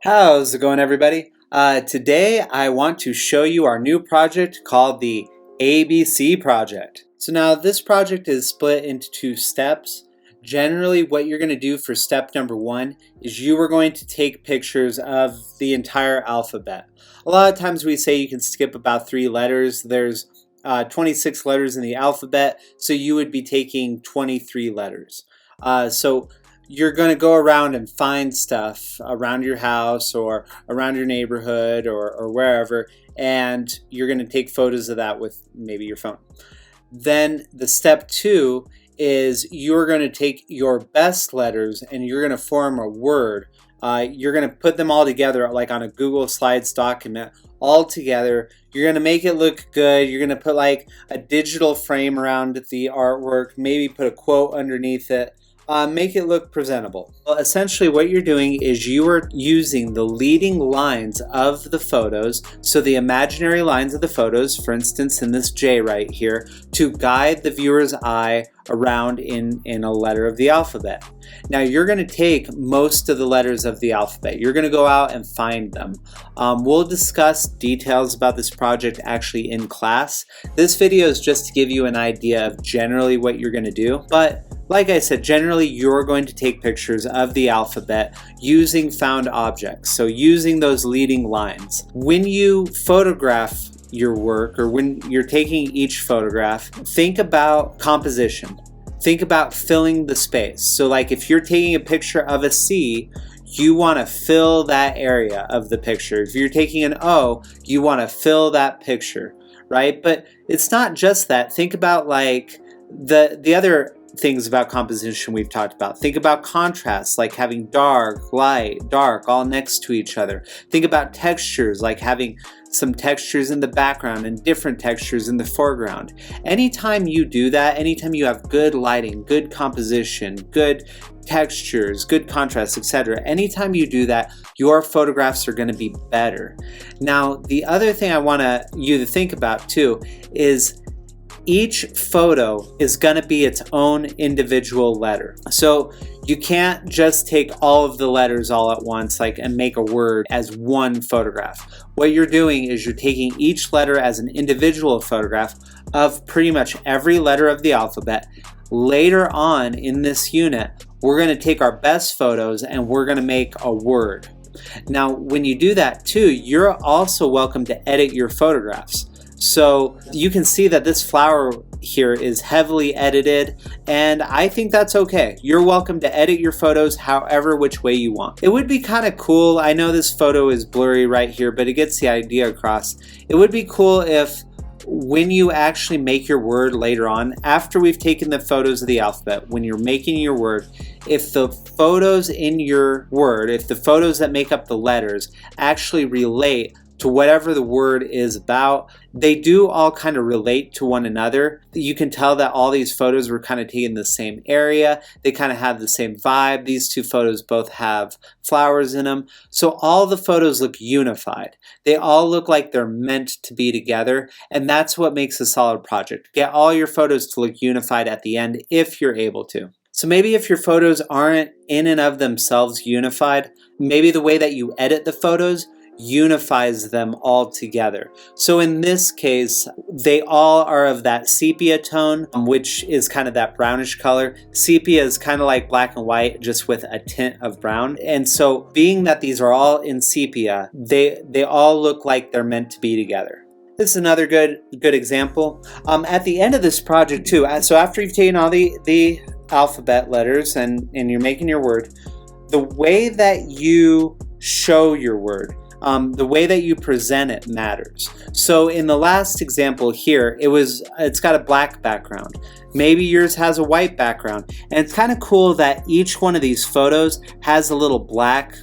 How's it going, everybody? Today I want to show you our new project called the ABC project. So now this project is split into two steps. Generally, what you're going to do for step number one is you are going to take pictures of the entire alphabet. A lot of times we say you can skip about 3 letters. There's 26 letters in the alphabet, so you would be taking 23 letters. So you're going to go around and find stuff around your house or around your neighborhood or wherever, and you're going to take photos of that with maybe your phone. Then the step two is you're going to take your best letters and you're going to form a word. You're going to put them all together like on a Google Slides document all together. You're going to make it look good. You're going to put like a digital frame around the artwork, maybe put a quote underneath it. Make it look presentable. Well, essentially what you're doing is you are using the leading lines of the photos, so the imaginary lines of the photos, for instance in this J right here, to guide the viewer's eye around in a letter of the alphabet. Now you're going to take most of the letters of the alphabet. You're going to go out and find them. We'll discuss details about this project actually in class. This video is just to give you an idea of generally what you're going to do, but like I said, generally you're going to take pictures of the alphabet using found objects, so using those leading lines. When you photograph your work, or when you're taking each photograph, think about composition. Think about filling the space. So like if you're taking a picture of a C, you want to fill that area of the picture. If you're taking an O, you want to fill that picture, right? But it's not just that. Think about like the other things about composition we've talked about. Think about contrast, like having dark, light, dark all next to each other. Think about textures, like having some textures in the background and different textures in the foreground. Anytime you do that, anytime you have good lighting, good composition, good textures, good contrast, etc., anytime you do that, your photographs are going to be better. Now, the other thing I want you to think about too is each photo is going to be its own individual letter. So you can't just take all of the letters all at once and make a word as one photograph. What you're doing is you're taking each letter as an individual photograph of pretty much every letter of the alphabet. Later on in this unit, we're going to take our best photos and we're going to make a word. Now, when you do that too, you're also welcome to edit your photographs. So you can see that this flower here is heavily edited, and I think that's okay. You're welcome to edit your photos however which way you want. It would be kind of cool, I know this photo is blurry right here, but it gets the idea across. It would be cool if when you actually make your word later on, after we've taken the photos of the alphabet, when you're making your word, if the photos in your word, if the photos that make up the letters actually relate to whatever the word is about, they do all kind of relate to one another. You can tell that all these photos were kind of taken in the same area. They kind of have the same vibe. These two photos both have flowers in them. So all the photos look unified. They all look like they're meant to be together, and that's what makes a solid project. Get all your photos to look unified at the end if you're able to. So maybe if your photos aren't in and of themselves unified, maybe the way that you edit the photos unifies them all together. So in this case, they all are of that sepia tone, which is kind of that brownish color. Sepia is kind of like black and white, just with a tint of brown. And so being that these are all in sepia, they all look like they're meant to be together. This is another good example. At the end of this project too, so after you've taken all the alphabet letters and you're making your word, the way that you show your word, the way that you present it matters. So in the last example here, it's got a black background. Maybe yours has a white background. And it's kind of cool that each one of these photos has a little black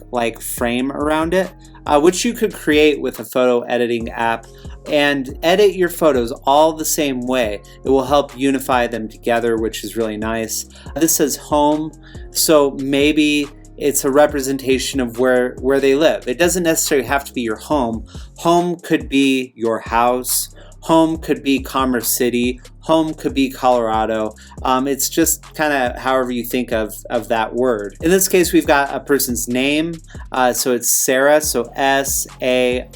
frame around it, which you could create with a photo editing app and edit your photos all the same way. It will help unify them together, which is really nice. This says home, so maybe it's a representation of where they live. It doesn't necessarily have to be your home. Home could be your house. Home could be Commerce City. Home could be Colorado. It's just kind of however you think of that word. In this case, we've got a person's name. So it's Sarah, so S-A-R-A-H.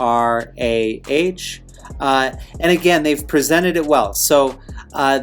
And again, they've presented it well. So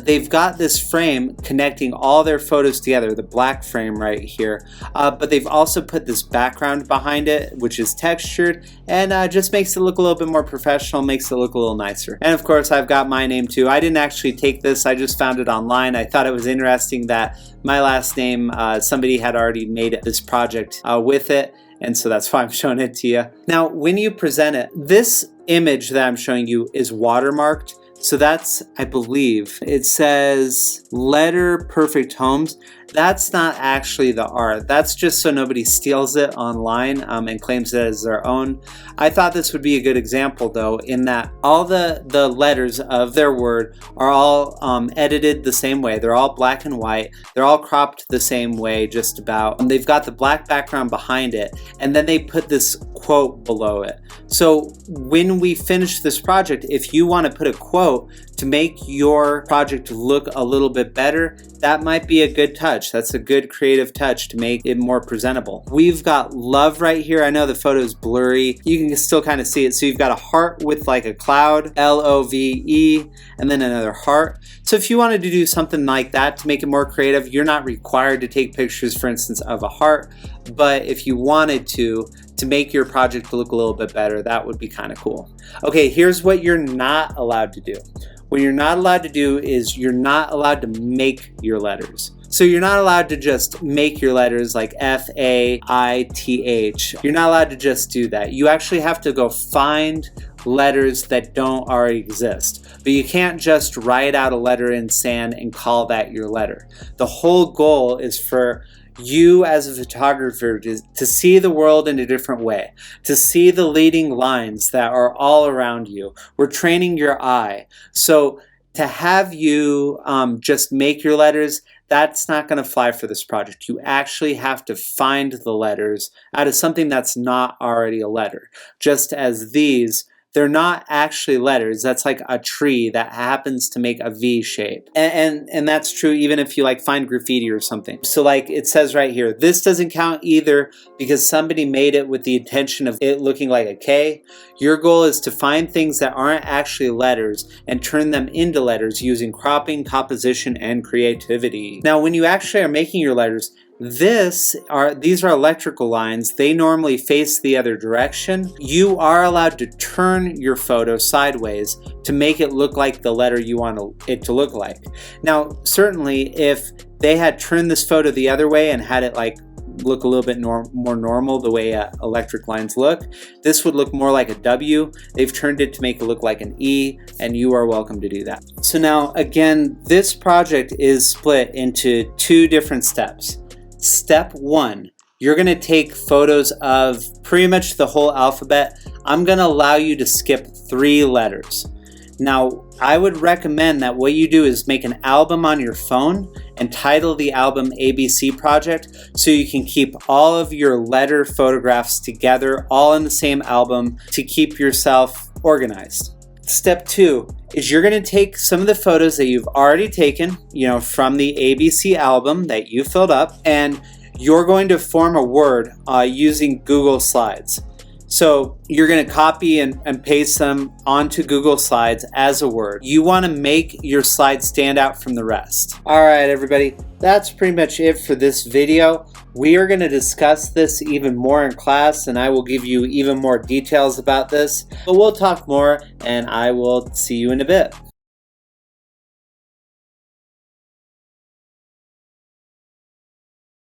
they've got this frame connecting all their photos together, the black frame right here. But they've also put this background behind it, which is textured, and just makes it look a little bit more professional, makes it look a little nicer. And of course, I've got my name too. I didn't actually take this, I just found it online. I thought it was interesting that my last name, somebody had already made this project with it. And so that's why I'm showing it to you. Now, when you present it, this image that I'm showing you is watermarked. So that's, I believe, it says Letter Perfect Homes. That's not actually the art. That's just so nobody steals it online and claims it as their own. I thought this would be a good example though, in that all the letters of their word are all edited the same way. They're all black and white. They're all cropped the same way, just about. And they've got the black background behind it, and then they put this quote below it. So when we finish this project, if you want to put a quote to make your project look a little bit better, that might be a good touch. That's a good creative touch to make it more presentable. We've got love right here. I know the photo is blurry. You can still kind of see it. So you've got a heart with like a cloud, L-O-V-E, and then another heart. So if you wanted to do something like that to make it more creative, you're not required to take pictures, for instance, of a heart. But if you wanted to make your project look a little bit better, that would be kind of cool. Okay, here's what you're not allowed to do. What you're not allowed to do is you're not allowed to make your letters. So you're not allowed to just make your letters like F-A-I-T-H. You're not allowed to just do that. You actually have to go find letters that don't already exist. But you can't just write out a letter in sand and call that your letter. The whole goal is for you as a photographer to see the world in a different way, to see the leading lines that are all around you. We're training your eye. So to have you just make your letters, that's not going to fly for this project. You actually have to find the letters out of something that's not already a letter. Just as these, they're not actually letters. That's like a tree that happens to make a V shape. And that's true even if you like find graffiti or something. So like it says right here, this doesn't count either because somebody made it with the intention of it looking like a K. Your goal is to find things that aren't actually letters and turn them into letters using cropping, composition, and creativity. Now, when you actually are making your letters, these are electrical lines. They normally face the other direction. You are allowed to turn your photo sideways to make it look like the letter you want it to look like. Now, certainly if they had turned this photo the other way and had it like look a little bit more normal the way electric lines look, this would look more like a W. They've turned it to make it look like an E, and you are welcome to do that. So now again, this project is split into two different steps. Step 1, you're going to take photos of pretty much the whole alphabet. I'm going to allow you to skip 3 letters. Now, I would recommend that what you do is make an album on your phone and title the album ABC Project so you can keep all of your letter photographs together, all in the same album to keep yourself organized. Step 2 is you're going to take some of the photos that you've already taken, from the ABC album that you filled up, and you're going to form a word using Google Slides. So you're going to copy and paste them onto Google Slides as a word. You want to make your slides stand out from the rest. All right, everybody, that's pretty much it for this video. We are going to discuss this even more in class, and I will give you even more details about this. But we'll talk more, and I will see you in a bit.